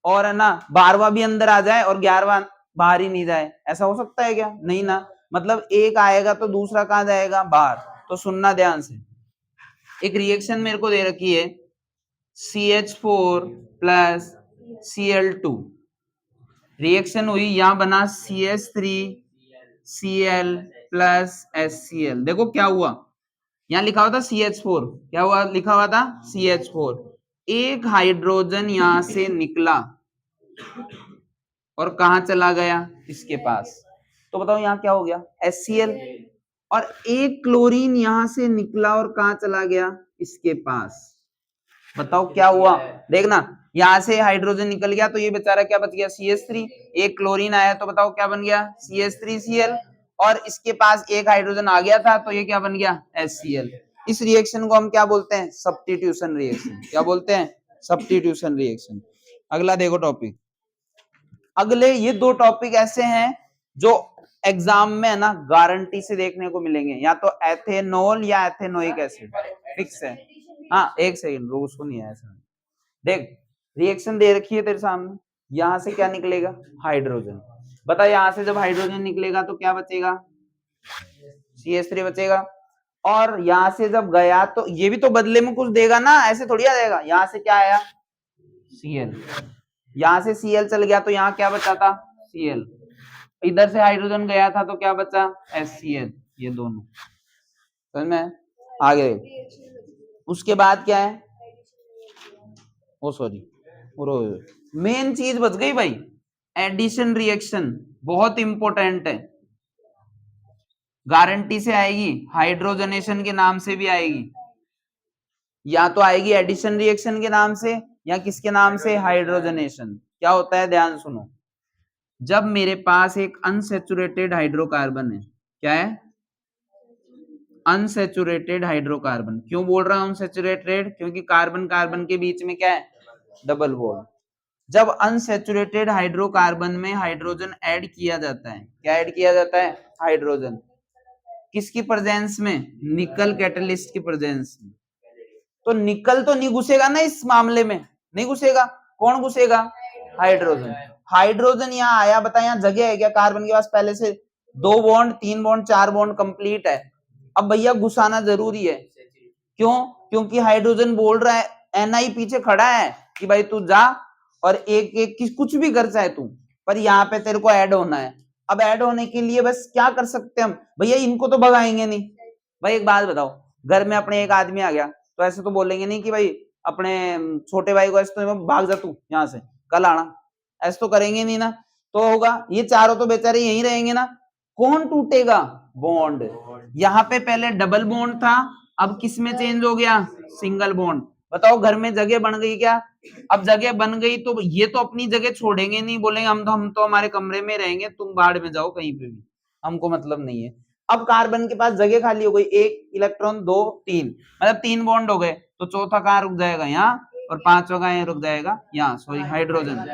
और है ना 12वां भी अंदर आ जाए और 11वां बाहर ही नहीं जाए, ऐसा हो सकता है क्या, नहीं ना। मतलब एक आएगा तो दूसरा कहां जाएगा, बाहर। तो सुनना ध्यान से, एक रिएक्शन मेरे को दे रखी है CH4 प्लस Cl2, रिएक्शन हुई, यहां बना CH3Cl प्लस HCl। देखो क्या हुआ, यहां लिखा हुआ था CH4, क्या हुआ, लिखा हुआ था CH4, एक हाइड्रोजन यहां से निकला और कहां चला गया, इसके पास। तो बताओ यहां क्या हो गया, HCl, और एक क्लोरीन यहां से निकला और कहां चला गया, इसके पास। बताओ क्या हुआ, देखना यहां से हाइड्रोजन निकल गया तो ये बेचारा क्या बच गया, CH3, एक क्लोरीन आया तो बताओ क्या बन गया, CH3Cl, और इसके पास एक हाइड्रोजन आ गया था तो ये क्या बन गया, HCl। इस रिएक्शन को हम क्या बोलते हैं? Substitution reaction. क्या बोलते हैं? Substitution reaction. अगला देखो टॉपिक। अगले ये दो टॉपिक ऐसे हैं जो एग्जाम में है ना गारंटी से देखने को मिलेंगे, या तो एथेनॉल या एथेनोइक एसिड, फिक्स है। हाँ एक सेकंड रुक, उसको नहीं आया समझ। देख रिएक्शन दे रखी है तेरे सामने, यहां से क्या निकलेगा? हाइड्रोजन। बता यहां से जब हाइड्रोजन निकलेगा तो क्या बचेगा? CH3 बचेगा। और यहां से जब गया तो ये भी तो बदले में कुछ देगा ना, ऐसे थोड़ी आ जाएगा। यहां से क्या आया? Cl। यहां से Cl चल गया तो यहाँ क्या बचा था? Cl। इधर से हाइड्रोजन गया था तो क्या बचा? HCl। ये दोनों समझ में? आगे उसके बाद क्या है? ओ सॉरी, मेन चीज बच गई भाई, एडिशन रिएक्शन। बहुत इंपॉर्टेंट है, गारंटी से आएगी, हाइड्रोजनेशन के नाम से भी आएगी। या तो आएगी एडिशन रिएक्शन के नाम से या किसके नाम से? हाइड्रोजनेशन। क्या होता है ध्यान सुनो, जब मेरे पास एक अनसैचुरेटेड हाइड्रोकार्बन है, क्या है? Unsaturated hydrocarbon. क्यों बोल रहा हूं अनसैचुरेटेड? क्योंकि कार्बन कार्बन के बीच में क्या है? Double bond. जब अनसैचुरेटेड हाइड्रोकार्बन में हाइड्रोजन ऐड किया जाता है, क्या ऐड किया जाता है? हाइड्रोजन। किसकी प्रेजेंस में? निकल कैटलिस्ट की प्रेजेंस में। तो निकल तो नहीं घुसेगा ना इस मामले में, नहीं घुसेगा। कौन घुसेगा? हाइड्रोजन। हाइड्रोजन यहाँ आया, बता यहाँ जगह है क्या? कार्बन के पास पहले से 2 बॉन्ड 3 बॉन्ड 4 बॉन्ड कंप्लीट है। अब भैया घुसाना जरूरी है। क्यों? क्योंकि हाइड्रोजन बोल रहा है, Ni पीछे खड़ा है कि भाई तू जा और एक एक की कुछ भी कर चाहे तू, पर यहाँ पे तेरे को ऐड होना है। अब ऐड होने के लिए बस क्या कर सकते हैं हम? भैया इनको तो भगाएंगे नहीं। भाई एक बात बताओ, घर में अपने एक आदमी आ गया तो ऐसे तो बोलेंगे नहीं कि भाई अपने छोटे भाई को ऐसे तो भाग जा तू यहाँ से, कल आना, ऐसे तो करेंगे नहीं ना। तो होगा ये चारों तो बेचारे यहीं रहेंगे ना। कौन टूटेगा? बॉन्ड। यहाँ पे पहले डबल बॉन्ड था, अब किस में चेंज हो गया? Single bond. बताओ घर में जगह बन गई क्या? अब जगह बन गई तो ये तो अपनी जगह छोड़ेंगे नहीं, बोलेंगे हम तो हमारे कमरे में रहेंगे, तुम बाहर में जाओ कहीं पे भी, हमको मतलब नहीं है। अब कार्बन के पास जगह खाली हो गई, एक इलेक्ट्रॉन 2 3, मतलब 3 बॉन्ड हो गए, तो चौथा कहाँ रुक जाएगा? यहाँ, और पांचवा कहाँ रुक जाएगा? यहाँ, सॉरी हाइड्रोजन।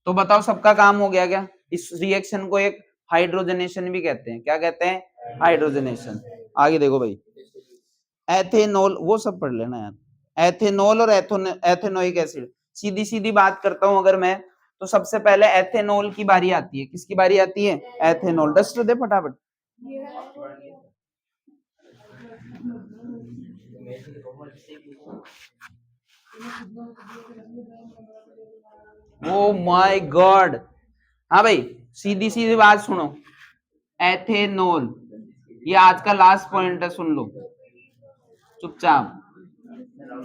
तो बताओ सबका काम हो गया क्या? इस रिएक्शन को एक हाइड्रोजनेशन भी कहते हैं। क्या कहते हैं? हाइड्रोजनेशन। आगे देखो भाई, एथेनॉल वो सब पढ़ लेना यार। एथेनॉल और एथेनोइक एसिड, सीधी सीधी बात करता हूं अगर मैं, तो सबसे पहले एथेनॉल की बारी आती है। किसकी बारी आती है? एथेनॉल। डस्टर दे फटाफट। Oh my God. हाँ भाई सीधी सीधी बात सुनो, एथेनॉल ये आज का लास्ट पॉइंट है, सुन लो चुपचाप।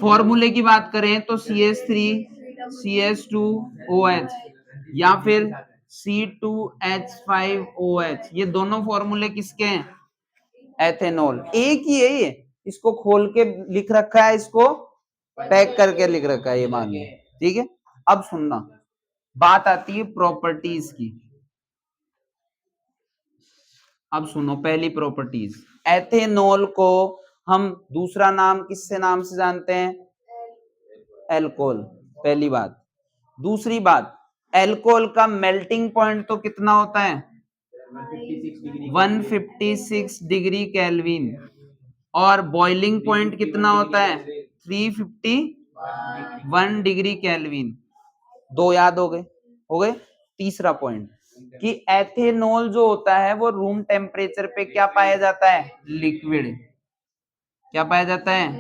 फॉर्मूले की बात करें तो CH3 CH2OH या फिर C2H5OH, ये दोनों फॉर्मूले किसके हैं? एथेनॉल। एक ही है ये, इसको खोल के लिख रखा है, इसको पैक करके लिख रखा है, ये मान लो ठीक है। अब सुनना, बात आती है प्रॉपर्टीज की। अब सुनो पहली प्रॉपर्टीज, एथेनॉल को हम दूसरा नाम किससे नाम से जानते हैं? एल्कोहल। पहली बात। दूसरी बात, एल्कोहल का मेल्टिंग पॉइंट तो कितना होता है? 156 डिग्री केल्विन। और बॉइलिंग पॉइंट कितना होता है? 351 डिग्री केल्विन। दो याद हो गए? हो गए। तीसरा पॉइंट कि एथेनॉल जो होता है वो रूम टेम्परेचर पे क्या पाया जाता है? लिक्विड। क्या पाया जाता है?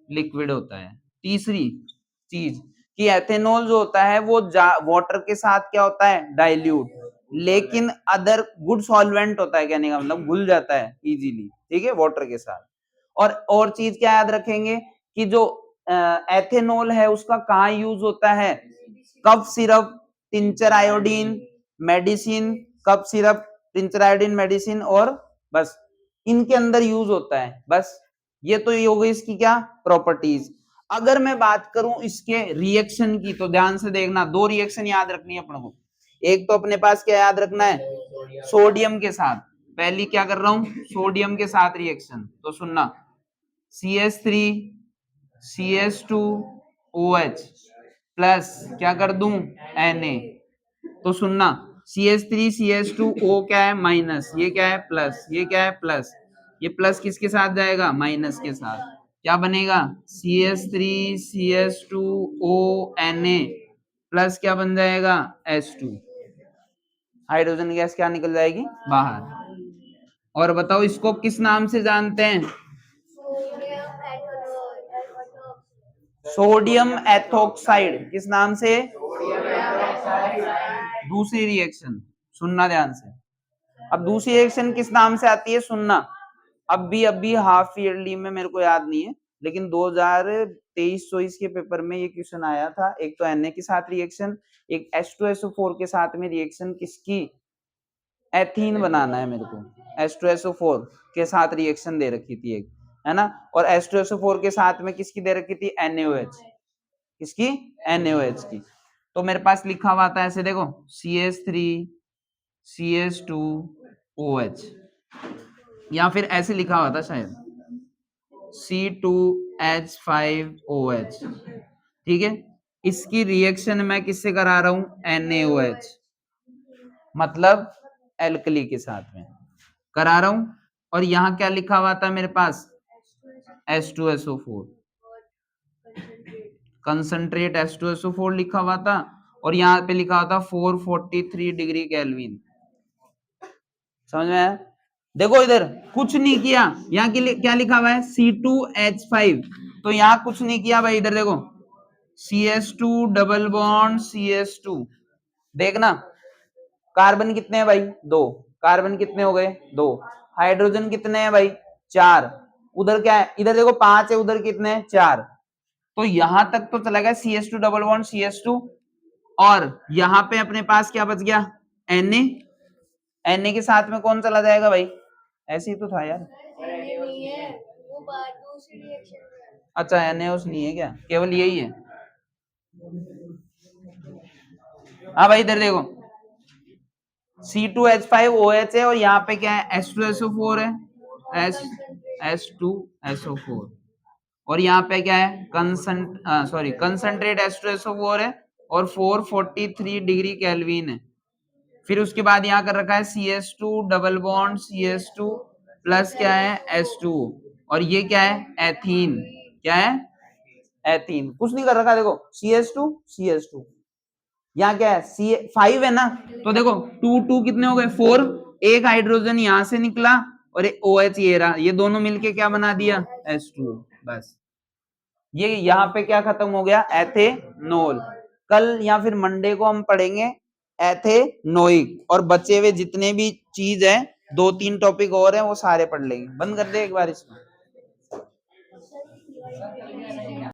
लिक्विड होता है। तीसरी चीज कि एथेनॉल जो होता है वो वाटर के साथ क्या होता है? डाइल्यूट, लेकिन अदर गुड सॉल्वेंट होता है, कहने का मतलब घुल जाता है इजीली, ठीक है, वाटर के साथ। और चीज क्या याद रखेंगे कि जो एथेनॉल है उसका कहाँ यूज होता है? Cough syrup, tincture iodine, medicine, cough syrup, tincture iodine, medicine, और बस इनके अंदर यूज होता है। बस ये तो ये हो गई इसकी क्या प्रॉपर्टीज। अगर मैं बात करूं इसके रिएक्शन की तो ध्यान से देखना, दो रिएक्शन याद रखनी है अपन को। एक तो अपने पास क्या याद रखना है? सोडियम के साथ, पहली क्या कर रहा हूं, सोडियम के साथ रिएक्शन, तो सुनना CH3 CH2OH प्लस क्या कर दूं Na, तो सुनना CH3 CH2O क्या है माइनस, ये क्या है प्लस, ये क्या है प्लस, ये प्लस किसके साथ जाएगा माइनस के साथ, क्या बनेगा CH3 CH2O Na प्लस क्या बन जाएगा H2, हाइड्रोजन गैस क्या निकल जाएगी बाहर। और बताओ इसको किस नाम से जानते हैं, सोडियम एथोक्साइड, किस नाम से, दूसरी रिएक्शन, सुनना ध्यान से। अब दूसरी रिएक्शन किस नाम से आती है सुनना, अभी हाफ ईयरली में मेरे को याद नहीं है, लेकिन 2023-24 के पेपर में ये क्वेश्चन आया था। एक तो Na के साथ रिएक्शन, एक H2SO4 के साथ में रिएक्शन किसकी, एथीन बनाना है मेरे को, H2SO4 के साथ रिएक्शन दे रखी थी एक, है ना, और H2SO4 के साथ में किसकी दे रखी थी NaOH, किसकी NaOH की। तो मेरे पास लिखा हुआ था ऐसे देखो CH3 CH2OH, या फिर ऐसे लिखा हुआ था शायद C2H5OH, ठीक है। इसकी रिएक्शन मैं किससे करा रहा हूं NaOH, मतलब एल्कली के साथ में करा रहा हूं, और यहां क्या लिखा हुआ था मेरे पास H2SO4, कंसंट्रेट H2SO4 लिखा हुआ था, और यहाँ पे लिखा हुआ था 443 डिग्री केल्विन, समझ में आया। देखो इधर कुछ नहीं किया, यहाँ के लिए क्या लिखा हुआ है C2H5, तो यहाँ कुछ नहीं किया भाई, इधर देखो CH2 डबल बॉन्ड CH2, देखना कार्बन कितने हैं भाई, 2, कार्बन कितने हो गए 2, हाइड्रोजन कितने हैं भाई 4, उधर क्या है, इधर देखो 5 है, उधर कितने हैं 4, तो यहां तक तो चला गया CH2 डबल बॉन्ड CH2, और यहां पे अपने पास क्या बच गया Na के साथ में कौन चला जाएगा भाई, ऐसे ही तो था यार, अच्छा NaOH नहीं है क्या, केवल यही है, हाँ भाई इधर देखो C2H5OH है, और यहाँ पे क्या है H2SO4 है, H2SO4, और यहाँ पे क्या है कंसंट्रेट H2SO4 है, और 443 डिग्री केल्विन है। फिर उसके बाद यहाँ कर रखा है CH2 double bond CH2 plus क्या है H2, और ये क्या है एथीन, क्या है एथीन, कुछ नहीं कर रखा, देखो CH2 यहाँ क्या है C5 है ना, तो देखो 2 कितने हो गए 4, एक हाइड्रोजन यहां से निकला, और एक OH ये रहा, ये दोनों मिलके क्या बना दिया H2, बस ये यहाँ पे क्या खत्म हो गया एथेनॉल। कल या फिर मंडे को हम पढ़ेंगे एथेनोइक, और बचे हुए जितने भी चीज है 2-3 टॉपिक और हैं वो सारे पढ़ लेंगे। बंद कर दे एक बार इसमें।